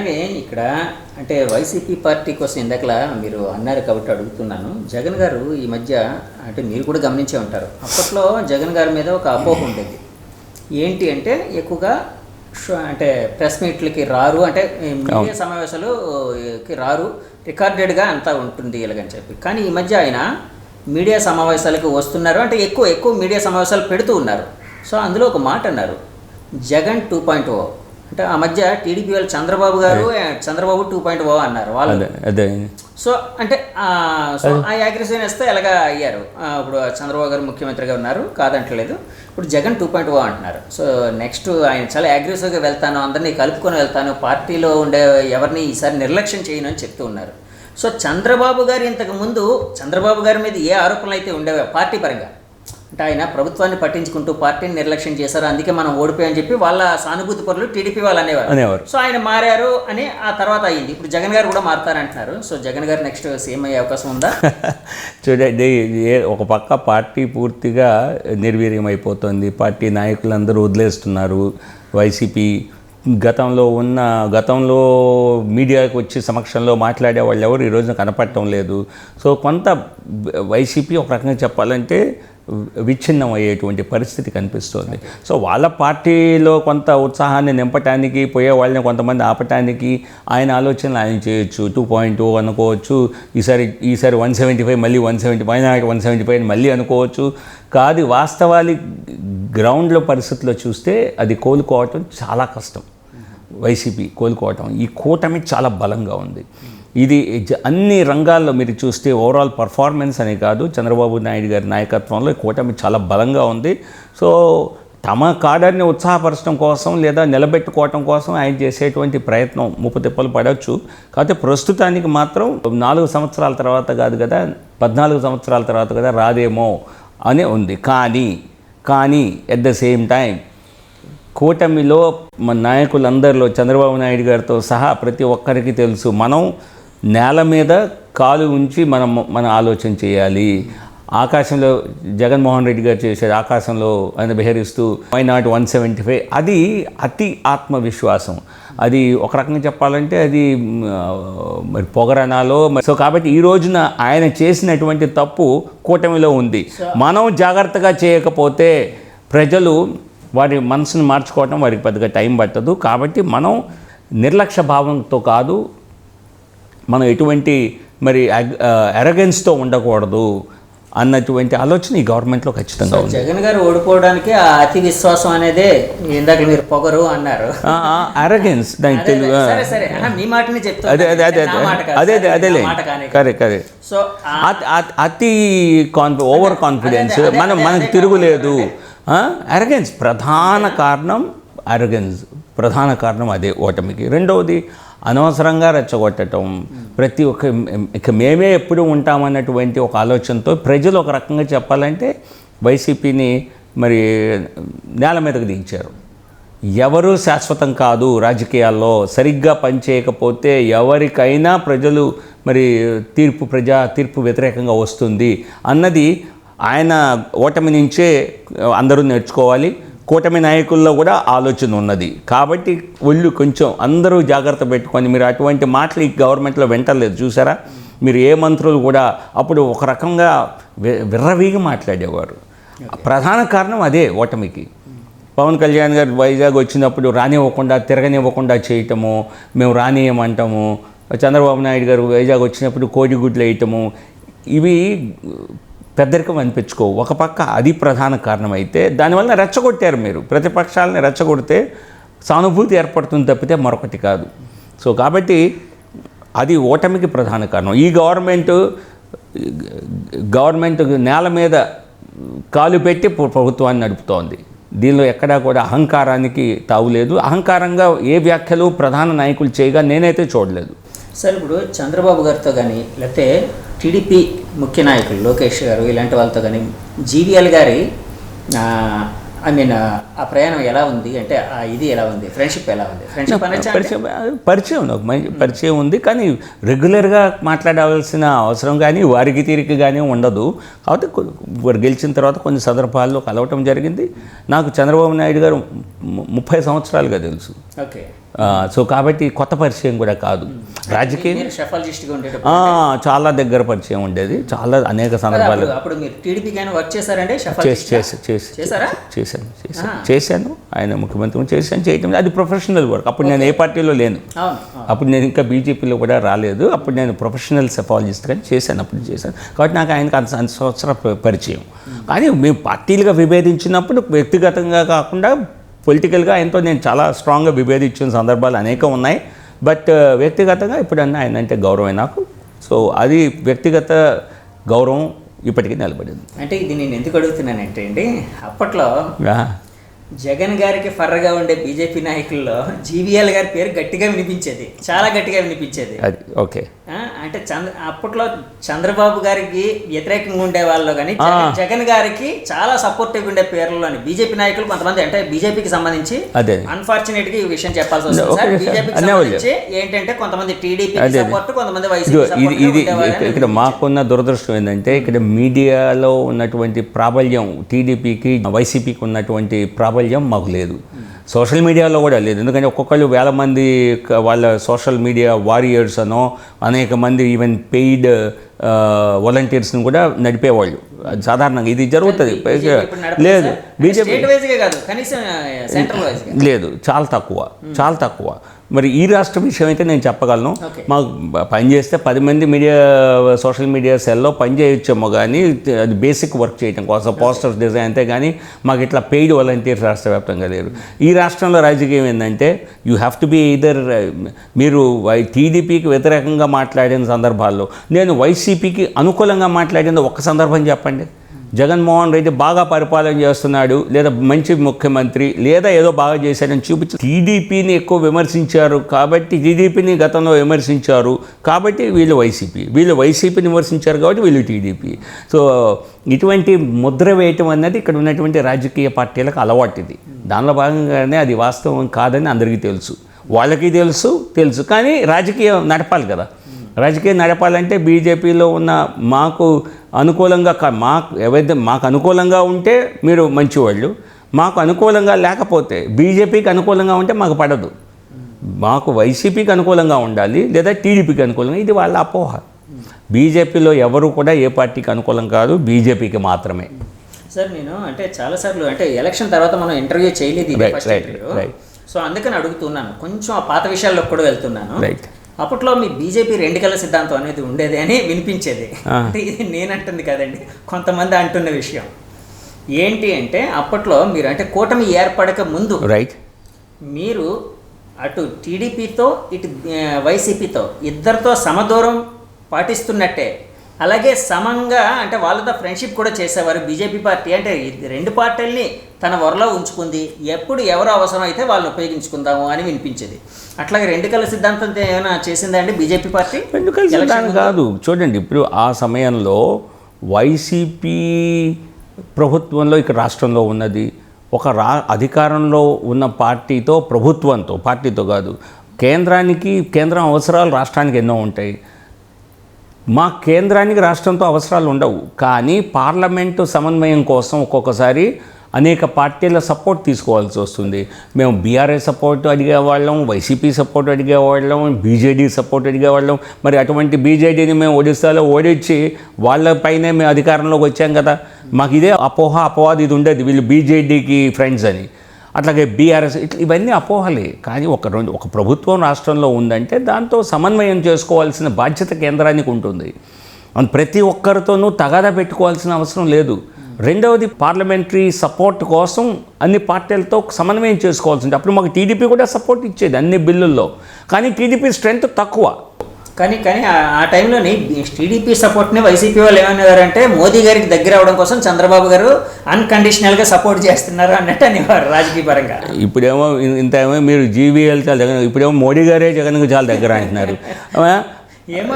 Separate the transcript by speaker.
Speaker 1: అట్లాగే ఇక్కడ అంటే వైసీపీ పార్టీ కోసం ఇందాకలా మీరు అన్నారు కాబట్టి అడుగుతున్నాను. జగన్ గారు ఈ మధ్య అంటే మీరు కూడా గమనించే ఉంటారు, అప్పట్లో జగన్ గారి మీద ఒక అపోహ ఉండేది. ఏంటి అంటే ఎక్కువగా అంటే ప్రెస్ మీట్లకి రారు, అంటే మీడియా సమావేశాలకి రారు, రికార్డెడ్గా అంతా ఉంటుంది ఇలాగని చెప్పి. కానీ ఈ మధ్య ఆయన మీడియా సమావేశాలకు వస్తున్నారు, అంటే ఎక్కువ మీడియా సమావేశాలు పెడుతూ ఉన్నారు. సో అందులో ఒక మాట అన్నారు, జగన్ 2.0. అంటే ఆ మధ్య టీడీపీ వాళ్ళు చంద్రబాబు 2.0 అన్నారు వాళ్ళు. సో అంటే సో ఆ అగ్రెసివ్నెస్తో ఎలాగా అయ్యారు. ఇప్పుడు చంద్రబాబు గారు ముఖ్యమంత్రిగా ఉన్నారు, కాదంటలేదు. ఇప్పుడు జగన్ 2.0 అంటున్నారు. సో నెక్స్ట్ ఆయన చాలా అగ్రెసివ్గా వెళ్తాను, అందరినీ కలుపుకొని వెళ్తాను, పార్టీలో ఉండే ఎవరిని ఈసారి నిర్లక్ష్యం చేయను అని చెప్తూ ఉన్నారు. సో చంద్రబాబు గారు ఇంతకుముందు చంద్రబాబు గారి మీద ఏ ఆరోపణలు అయితే ఉండేవో పార్టీ పరంగా, అంటే ఆయన ప్రభుత్వాన్ని పట్టించుకుంటూ పార్టీని నిర్లక్ష్యం చేశారు, అందుకే మనం ఓడిపోయామని చెప్పి వాళ్ళ సానుభూతి పరులు టీడీపీ వాళ్ళు అనేవారు. సో ఆయన మారారు అని ఆ తర్వాత అయ్యింది. ఇప్పుడు జగన్ గారు కూడా మారుతారంటున్నారు. సో జగన్ గారు నెక్స్ట్ సీఎం అయ్యే అవకాశం ఉందా?
Speaker 2: చూడండి, ఒక పక్క పార్టీ పూర్తిగా నిర్వీర్యం అయిపోతుంది, పార్టీ నాయకులందరూ వదిలేస్తున్నారు. వైసీపీ గతంలో మీడియాకి వచ్చి సమక్షంలో మాట్లాడే వాళ్ళు ఎవరు ఈ రోజున కనపడటం లేదు. సో కొంత వైసీపీ ఒక రకంగా చెప్పాలంటే విచ్ఛిన్నం అయ్యేటువంటి పరిస్థితి కనిపిస్తుంది. సో వాళ్ళ పార్టీలో కొంత ఉత్సాహాన్ని నింపటానికి, పోయే వాళ్ళని కొంతమంది ఆపటానికి ఆయన ఆలోచనలు ఆయన చేయొచ్చు. 2.0 అనుకోవచ్చు, ఈసారి 175 మళ్ళీ 175 మళ్ళీ అనుకోవచ్చు. కాదు, వాస్తవాలు గ్రౌండ్లో పరిస్థితుల్లో చూస్తే అది కోలుకోవటం చాలా కష్టం. వైసీపీ కోలుకోవటం, ఈ కూటమి చాలా బలంగా ఉంది. ఇది అన్ని రంగాల్లో మీరు చూస్తే ఓవరాల్ పర్ఫార్మెన్స్ అని కాదు, చంద్రబాబు నాయుడు గారి నాయకత్వంలో ఈ కూటమి చాలా బలంగా ఉంది. సో తమ కాడర్ని ఉత్సాహపరచడం కోసం లేదా నిలబెట్టుకోవటం కోసం ఆయన చేసేటువంటి ప్రయత్నం ముప్పుతిప్పలు పడవచ్చు. కాకపోతే ప్రస్తుతానికి మాత్రం 4 సంవత్సరాల తర్వాత కాదు కదా, 14 సంవత్సరాల తర్వాత కదా రాదేమో అని ఉంది. కానీ ఎట్ ద సేమ్ టైం కూటమిలో మన నాయకులందరిలో చంద్రబాబు నాయుడు గారితో సహా ప్రతి ఒక్కరికి తెలుసు, మనం నేల మీద కాలు ఉంచి మన ఆలోచన చేయాలి. ఆకాశంలో జగన్మోహన్ రెడ్డి గారు చేశారు, ఆకాశంలో ఆయన బెహరిస్తూ వై నాట్ 175, అది అతి ఆత్మవిశ్వాసం. అది ఒక రకంగా చెప్పాలంటే అది మరి పొగరనాలో. సో కాబట్టి ఈ రోజున ఆయన చేసినటువంటి తప్పు కూటమిలో ఉంది. మనం జాగ్రత్తగా చేయకపోతే ప్రజలు వారి మనసును మార్చుకోవటం వారికి పెద్దగా టైం పట్టదు. కాబట్టి మనం నిర్లక్ష్య భావంతో కాదు, మనం ఎటువంటి మరి ఎరగెన్స్తో ఉండకూడదు అన్నటువంటి ఆలోచన ఈ గవర్నమెంట్లో ఖచ్చితంగా ఉంది.
Speaker 1: జగన్ గారు ఓడిపోవడానికి ఆ అతి విశ్వాసం అనేదే ఇందాక మీరు పొగరు అన్నారు,
Speaker 2: అరగెన్స్ దానికి తెలుగు.
Speaker 1: మీ మాటని చెప్తాను,
Speaker 2: అదేలే కరెక్ట్. సో అతి ఓవర్ కాన్ఫిడెన్స్, మనకు తిరుగులేదు. అరగెన్స్ ప్రధాన కారణం అదే ఓటమికి. రెండవది అనవసరంగా రెచ్చగొట్టడం, ప్రతి ఒక్క ఇక మేమే ఎప్పుడు ఉంటామన్నటువంటి ఒక ఆలోచనతో ప్రజలు ఒక రకంగా చెప్పాలంటే వైసీపీని మరి నేల మీదకు దించారు. ఎవరు శాశ్వతం కాదు రాజకీయాల్లో, సరిగ్గా పనిచేయకపోతే ఎవరికైనా ప్రజలు మరి ప్రజా తీర్పు వ్యతిరేకంగా వస్తుంది అన్నది ఆయన ఓటమి నుంచే అందరూ నేర్చుకోవాలి. కూటమి నాయకుల్లో కూడా ఆలోచన ఉన్నది. కాబట్టి ఒళ్ళు కొంచెం అందరూ జాగ్రత్త పెట్టుకొని, మీరు అటువంటి మాటలు ఈ గవర్నమెంట్లో వెంటలేదు చూసారా. మీరు ఏ మంత్రులు కూడా అప్పుడు ఒక రకంగా విర్రవీగి మాట్లాడేవారు. ప్రధాన కారణం అదే ఓటమికి. పవన్ కళ్యాణ్ గారు వైజాగ్ వచ్చినప్పుడు తిరగనివ్వకుండా చేయటము, మేము రానియమంటాము. చంద్రబాబు నాయుడు గారు వైజాగ్ వచ్చినప్పుడు కోడిగుడ్లు వేయటము, ఇవి పెద్దరికం అనిపించుకోవు. ఒక పక్క అది ప్రధాన కారణం అయితే దానివల్ల రెచ్చగొట్టారు. మీరు ప్రతిపక్షాలని రెచ్చగొడితే సానుభూతి ఏర్పడుతుంది తప్పితే మరొకటి కాదు. సో కాబట్టి అది ఓటమికి ప్రధాన కారణం. ఈ గవర్నమెంట్ నేల మీద కాలు పెట్టి ప్రభుత్వాన్ని నడుపుతోంది. దీనిలో ఎక్కడా కూడా అహంకారానికి తావులేదు. అహంకారంగా ఏ వ్యాఖ్యలు ప్రధాన నాయకులు చేయగా నేనైతే చూడలేదు.
Speaker 1: సార్ ఇప్పుడు చంద్రబాబు గారితో కానీ లేకపోతే టీడీపీ ముఖ్య నాయకులు లోకేష్ గారు ఇలాంటి వాళ్ళతో కానీ జీవీఎల్ గారి ఆ ప్రయాణం ఎలా ఉంది, అంటే ఇది ఎలా ఉంది, ఫ్రెండ్షిప్ ఎలా ఉంది?
Speaker 2: పరిచయం నాకు మంచి పరిచయం ఉంది, కానీ రెగ్యులర్గా మాట్లాడవలసిన అవసరం కానీ వారికి తీరిక కానీ ఉండదు. కాబట్టి వారు గెలిచిన తర్వాత కొన్ని సందర్భాల్లో కలవటం జరిగింది. నాకు చంద్రబాబు నాయుడు గారు 30 సంవత్సరాలుగా తెలుసు.
Speaker 1: ఓకే.
Speaker 2: సో కాబట్టి కొత్త పరిచయం కూడా కాదు. రాజకీయ
Speaker 1: మీరు షఫాలజిస్ట్గా ఉండేటప్పుడు
Speaker 2: చాలా దగ్గర పరిచయం ఉండేది, చాలా అనేక సందర్భాలు
Speaker 1: అప్పుడు మీరు టీడీపీ కానీ వర్క్ చేశారంటే
Speaker 2: చేశాను. ఆయన ముఖ్యమంత్రి చేయటం అది ప్రొఫెషనల్ వర్క్. అప్పుడు నేను ఏ పార్టీలో లేను, అప్పుడు నేను ఇంకా బీజేపీలో కూడా రాలేదు. అప్పుడు నేను ప్రొఫెషనల్ సెఫాలజిస్ట్ కానీ చేశాను కాబట్టి నాకు ఆయనకు అంత సంవత్సర పరిచయం. కానీ మేము పార్టీలుగా విభేదించినప్పుడు వ్యక్తిగతంగా కాకుండా పొలిటికల్గా ఆయనతో నేను చాలా స్ట్రాంగ్గా విభేదించిన సందర్భాలు అనేకం ఉన్నాయి. బట్ వ్యక్తిగతంగా ఎప్పుడన్నా ఆయన అంటే గౌరవమే నాకు. సో అది వ్యక్తిగత గౌరవం ఇప్పటికీ నిలబడింది.
Speaker 1: అంటే ఇది నేను ఎందుకు అడుగుతున్నానంటే అండి, అప్పట్లో జగన్ గారికి ఫర్రగా ఉండే బీజేపీ నాయకుల్లో జీవీఎల్ గారి పేరు గట్టిగా వినిపించేది, చాలా గట్టిగా వినిపించేది.
Speaker 2: అది ఓకే.
Speaker 1: అంటే అప్పట్లో చంద్రబాబు గారికి వ్యతిరేకంగా ఉండే వాళ్ళు కానీ జగన్ గారికి చాలా సపోర్టివ్గా ఉండే పేర్లలోని బీజేపీ నాయకులు కొంతమంది, అంటే బీజేపీకి సంబంధించి అన్ఫార్చునేట్ గా ఈ విషయం చెప్పాల్సి వస్తుంది సార్. బీజేపీకి సంబంధించి ఏంటంటే కొంతమంది టీడీపీ సపోర్ట్, కొంతమంది
Speaker 2: ఇది ఇక్కడ మాకున్న దురదృష్టం ఏంటంటే ఇక్కడ మీడియాలో ఉన్నటువంటి ప్రాబల్యం టీడీపీకి వైసీపీకి ఉన్నటువంటి ప్రాబల్యం మాకు లేదు. సోషల్ మీడియాలో కూడా లేదు. ఎందుకంటే ఒక్కొక్కళ్ళు వేల మంది వాళ్ళ సోషల్ మీడియా వారియర్స్ అనో అనేక మంది ఈవెన్ పెయిడ్ వాలంటీర్స్ని కూడా నడిపేవాళ్ళు. సాధారణంగా ఇది జరుగుతుంది. లేదు బీజేపీ లేదు, చాలా తక్కువ. మరి ఈ రాష్ట్ర విషయం అయితే నేను చెప్పగలను. మాకు పని చేస్తే 10 మంది మీడియా సోషల్ మీడియా సెల్లో పని చేయొచ్చేమో, కానీ అది బేసిక్ వర్క్ చేయడం కోసం పోస్టర్స్ డిజైన్ అంతే, కానీ మాకు ఇట్లా పెయిడ్ వాలంటీర్స్ రాష్ట్ర వ్యాప్తంగా లేరు. ఈ రాష్ట్రంలో రాజకీయం ఏంటంటే you have to be either మీరు టీడీపీకి వ్యతిరేకంగా మాట్లాడిన సందర్భాల్లో, నేను వైసీపీకి అనుకూలంగా మాట్లాడిన ఒక్క సందర్భం చెప్పండి. జగన్మోహన్ రెడ్డి బాగా పరిపాలన చేస్తున్నాడు, లేదా మంచి ముఖ్యమంత్రి, లేదా ఏదో బాగా చేశాడని చూపించి టీడీపీని ఎక్కువ విమర్శించారు కాబట్టి, టీడీపీని గతంలో విమర్శించారు కాబట్టి వీళ్ళు వైసీపీని విమర్శించారు కాబట్టి వీళ్ళు టీడీపీ. సో ఇటువంటి ముద్ర వేయటం అన్నది ఇక్కడ ఉన్నటువంటి రాజకీయ పార్టీలకు అలవాటు. ఇది దానిలో భాగంగానే అది వాస్తవం కాదని అందరికీ తెలుసు, వాళ్ళకి తెలుసు. కానీ రాజకీయం నడపాలి కదా. రాజకీయం నడపాలంటే బీజేపీలో ఉన్న మాకు అనుకూలంగా మాకు అనుకూలంగా ఉంటే మీరు మంచివాళ్ళు, మాకు అనుకూలంగా లేకపోతే బీజేపీకి అనుకూలంగా ఉంటే మాకు పడదు. మాకు వైసీపీకి అనుకూలంగా ఉండాలి లేదా టీడీపీకి అనుకూలంగా. ఇది వాళ్ళ అపోహ. బీజేపీలో ఎవరు కూడా ఏ పార్టీకి అనుకూలం కాదు, బీజేపీకి మాత్రమే.
Speaker 1: సార్ నేను అంటే చాలాసార్లు అంటే ఎలక్షన్ తర్వాత మనం ఇంటర్వ్యూ చేయలేదు, సో అందుకని అడుగుతున్నాను. కొంచెం ఆ పాత విషయాల్లో కూడా వెళ్తున్నాను. అప్పట్లో మీ బీజేపీ 2 కళ్ళ సిద్ధాంతం అనేది ఉండేది అని వినిపించేది. అంటే ఇది నేనంటుంది కదండి, కొంతమంది అంటున్న విషయం ఏంటి అంటే, అప్పట్లో మీరు అంటే కూటమి ఏర్పడక ముందు మీరు అటు టీడీపీతో ఇటు వైసీపీతో ఇద్దరితో సమదూరం పాటిస్తున్నట్టే, అలాగే సమంగా అంటే వాళ్ళతో ఫ్రెండ్షిప్ కూడా చేసేవారు. బీజేపీ పార్టీ అంటే 2 పార్టీల్ని తన వరలో ఉంచుకుంది, ఎప్పుడు ఎవరు అవసరం అయితే వాళ్ళని ఉపయోగించుకుందాము అని వినిపించేది. అట్లాగే 2 కళ్ళ సిద్ధాంతం ఏమైనా చేసిందా అండి బీజేపీ పార్టీ?
Speaker 2: 2 కళ్ళ సిద్ధాంతం కాదు. చూడండి, ఇప్పుడు ఆ సమయంలో వైసీపీ ప్రభుత్వంలో ఇక్కడ రాష్ట్రంలో ఉన్నది ఒక అధికారంలో ఉన్న పార్టీతో కాదు, కేంద్రం అవసరాలు రాష్ట్రానికి ఎన్నో ఉంటాయి. మా కేంద్రానికి రాష్ట్రంతో అవసరాలు ఉండవు, కానీ పార్లమెంటు సమన్వయం కోసం ఒక్కొక్కసారి అనేక పార్టీల సపోర్ట్ తీసుకోవాల్సి వస్తుంది. మేము బీఆర్ఎస్ సపోర్ట్ అడిగేవాళ్ళం, వైసీపీ సపోర్ట్ అడిగేవాళ్ళం, బీజేడీ సపోర్ట్ అడిగేవాళ్ళం. మరి అటువంటి బీజేడీని మేము ఒడిస్సాలో ఓడించి వాళ్ళపైనే మేము అధికారంలోకి వచ్చాం కదా. మాకు ఇదే అపవాదు ఇది ఉండేది, వీళ్ళు బీజేడీకి ఫ్రెండ్స్ అని. అట్లాగే బీఆర్ఎస్ ఇవన్నీ అపోహలే. కానీ ఒక ప్రభుత్వం రాష్ట్రంలో ఉందంటే దాంతో సమన్వయం చేసుకోవాల్సిన బాధ్యత కేంద్రానికి ఉంటుంది. ప్రతి ఒక్కరితోనూ తగాదా పెట్టుకోవాల్సిన అవసరం లేదు. రెండవది, పార్లమెంటరీ సపోర్ట్ కోసం అన్ని పార్టీలతో సమన్వయం చేసుకోవాల్సి ఉంటుంది. అప్పుడు మాకు టీడీపీ కూడా సపోర్ట్ ఇచ్చేది అన్ని బిల్లుల్లో, కానీ టీడీపీ స్ట్రెంత్ తక్కువ.
Speaker 1: కానీ ఆ టైంలోని టీడీపీ సపోర్ట్ని వైసీపీ వాళ్ళు ఏమనేవారంటే, మోదీ గారికి దగ్గర అవడం కోసం చంద్రబాబు గారు అన్కండిషనల్గా సపోర్ట్ చేస్తున్నారు అన్నట్టు అనేవారు రాజకీయ పరంగా.
Speaker 2: ఇప్పుడేమో మీరు జీవీఎల్ చాలా దగ్గర, ఇప్పుడేమో మోడీ గారే జగన్కి చాలా దగ్గర అంటున్నారు.
Speaker 1: ఏమో